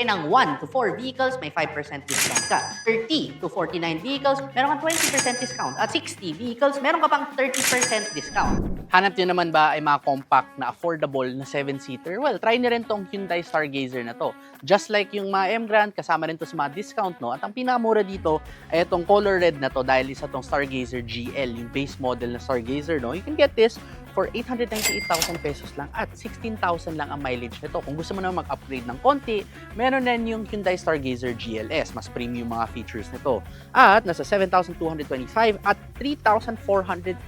ng 1 to 4 vehicles, may 5% discount ka. 30 to 49 vehicles, meron kang 20% discount. At 60 vehicles, meron ka pang 30% discount. Hanap nyo naman ba ay mga compact na affordable na 7-seater? Well, try nyo rin tong Hyundai Stargazer na to. Just like yung mga M-Grand, kasama rin to sa mga discount, no? At ang pinakamura dito ay itong color red na to dahil isa tong Stargazer GL, yung base model na Stargazer, no? You can get this for 898,000 pesos lang at 16,000 lang ang mileage nito. Kung gusto mo naman mag-upgrade ng konti, meron din yung Hyundai Stargazer GLS. Mas premium mga features nito. At nasa 7,225 at 3,480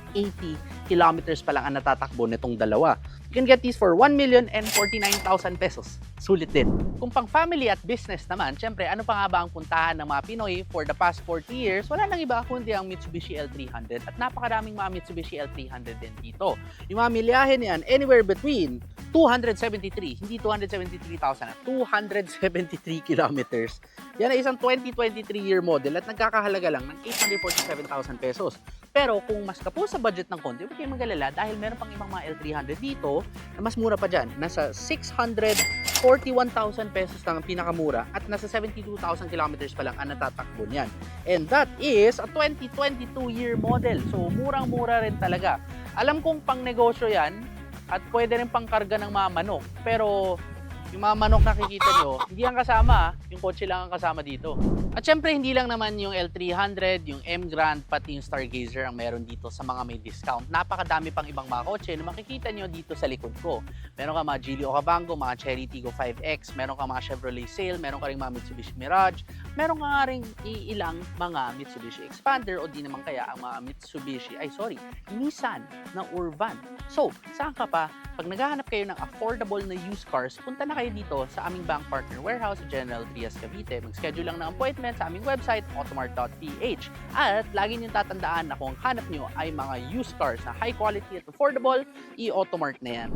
kilometers pa lang ang natatakbo nitong dalawa. You can get these for 1,049,000 pesos. Sulit din. Kung pang family at business naman, syempre ano pa nga ba ang puntahan ng mga Pinoy for the past 40 years? Wala nang iba kundi ang Mitsubishi L300 at napakaraming mga Mitsubishi L300 din dito. Yung mga milyahe niyan, anywhere between 273, hindi 273,000 at 273 kilometers. Yan ay isang 2023 year model at nagkakahalaga lang ng 847,000 pesos. Pero kung mas kapos sa budget ng konti, huwag kayong mag-alala dahil meron pang ibang mga L300 dito na mas mura pa dyan. Nasa 641,000 pesos lang ang pinakamura at nasa 72,000 kilometers pa lang ang natatakbo niyan. And that is a 2022 year model. So murang-mura rin talaga. Alam kong pang negosyo yan at pwede rin pang karga ng mga manok. Pero yung mga manok nakikita nyo, hindi ang kasama, yung kotse lang ang kasama dito. At syempre, hindi lang naman yung L300, yung M-Grand, pati yung Stargazer ang meron dito sa mga may discount. Napakadami pang ibang mga kotse na makikita nyo dito sa likod ko. Meron ka mga Geely Okavango, mga Chery Tiggo 5X, meron ka mga Chevrolet Sail, meron ka rin mga Mitsubishi Mirage, meron ka nga rin ilang mga Mitsubishi Expander o di naman kaya ang mga Nissan na Urban. So, saan ka pa? Pag naghahanap kayo ng affordable na used cars, punta na kayo dito sa aming bank partner warehouse sa General Trias, Cavite. Mag-schedule lang ng appointment sa aming website, automart.ph. At lagi niyong tatandaan na kung hanap niyo ay mga used cars na high quality at affordable, i-Automart na yan.